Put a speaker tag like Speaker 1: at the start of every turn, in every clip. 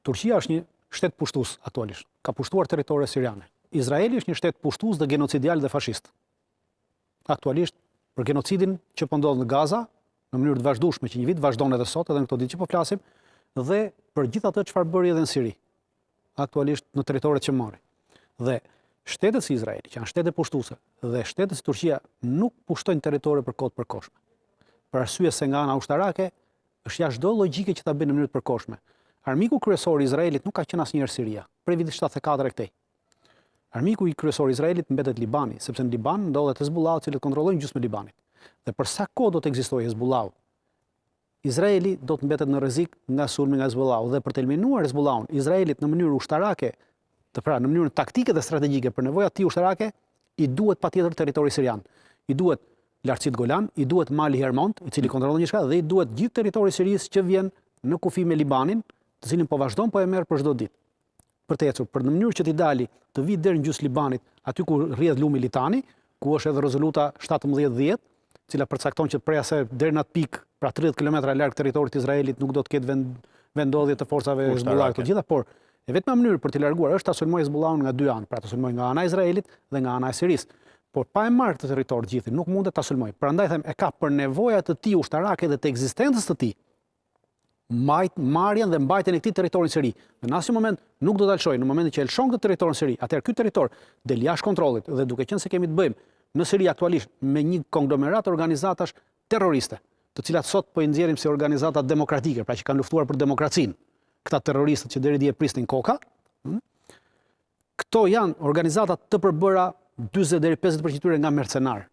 Speaker 1: Turqia është një shtet pushtues aktualisht. Ka pushtuar territore siriane. Izraeli është një shtet pushtues dhe genocidial dhe fashist. Aktualisht, për genocidin që po ndodh në Gaza, në mënyrë të vazhdueshme që një vit vazhdon edhe sot, edhe në këto ditë që po flasim, dhe për gjithë atë çfarë bëri edhe në Siri, aktualisht në territoret që mori. Dhe shtetet si Izraeli, që janë shtete pushtuese, dhe shtetet si Turqia nuk pushtojnë territore për kohë të përkohshme. Për arsye se nga ana ushtarake është jashtë çdo logjike që ta bëjnë në mënyrë të përkohshme. Armiku kryesor i Izraelit nuk ka qenë asnjëherë Siria, prej vitit 74 e këtej. Armiku i kryesor i Izraelit mbetet Libani, sepse në Liban ndodhet Hezbollahu, i cili kontrollojnë gjysmën e Libanit. Dhe për sa kohë do të ekzistojë Hezbollahu, Izraeli do të mbetet në rrezik nga sulmi nga Hezbollahu, dhe për të eliminuar Hezbollahun, Izraelit në mënyrë ushtarake, në mënyrë taktike dhe strategjike për nevojat e tij ushtarake, i duhet patjetër territori sirian. I duhet lartësitë Golan, i duhet mali Hermont, i cili kontrollon gjithçka, dhe i duhet gjithë territori i Sirisë që vjen në kufi me Libanin, të cilin po vazhdon po e merr për çdo ditë. Për të ecur, për në mënyrë që t'i dali të vijë deri në gjys Libanit, aty ku rrjedh lumi Litani, ku është edhe rezoluta 1710, cila përcakton që prej asaj deri në atë pikë, pra 30 kilometra larg territorit të Izraelit, nuk do të ketë vendodhje të forcave Hezbollahut të gjitha, por e vetma mënyrë për t'i larguar është ta sulmojë Hezbollahun nga dy anë, pra ta sulmojë nga ana e Izraelit dhe nga ana e Sirisë. Por pa e marrë këtë territor të gjithin, nuk mundet ta sulmojë. Prandaj them, e ka për nevojat të tij ushtarake dhe të ekzistencës të tij, marrjen dhe mbajtjen e këtij territori në Siri. Në asnjë moment nuk do ta lëshojë. Në momentin që e lëshon këtë territor në Siri, atëherë ky territor del jashtë kontrollit, dhe duke qenë se kemi të bëjmë në Siri aktualisht me një konglomerat organizatash terroriste, të cilat sot po i nxjerrim si organizata demokratike, pra që kanë luftuar për demokracinë, këta terroristët që deri dje prisnin koka. Këto janë organizata të përbëra 40 deri 50% tyre nga mercenar,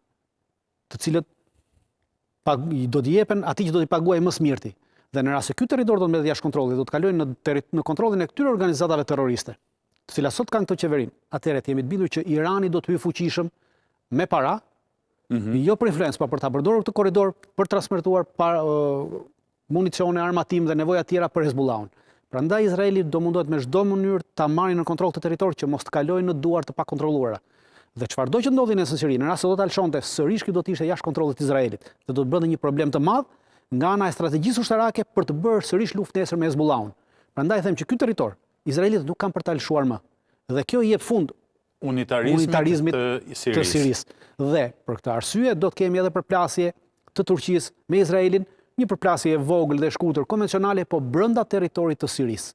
Speaker 1: të cilët do t'i jepen atij që do t'i paguajë më së miri. Dhe në rast se ky territor do të mbetet jashtë kontrollit, do të kalojnë në kontrollin e këtyre organizatave terroriste, të cilat sot kanë këtë qeverinë. Atëherë jemi të bindur që Irani do të hyjë fuqishëm me para, jo për influencë, por për ta përdorur këtë korridor për transmetuar municione, armatim dhe nevoja tjera për Hezbollahun. Prandaj Izraeli do mundohet me çdo mënyrë ta marrë në kontroll këtë territor që mos të kalojë në duar të pakontrolluara. Dhe çfarëdo që ndodhi në Siri, në rast se do ta lëshonte, sërish ky do të ishte jashtë kontrollit të Izraelit dhe do të bënte një problem të madh nga ana e strategjisë ushtarake për të bërë sërish luftë nesër me Hezbollahun. Prandaj them që ky territor Izraelit nuk kanë për ta lëshuar më. Dhe kjo i jep fund unitarizmit të Sirisë. Dhe për këtë arsye do të kemi edhe përplasje të Turqisë me Izraelin, një përplasje e vogël dhe shkurtër konvencionale, po brenda territorit të Sirisë.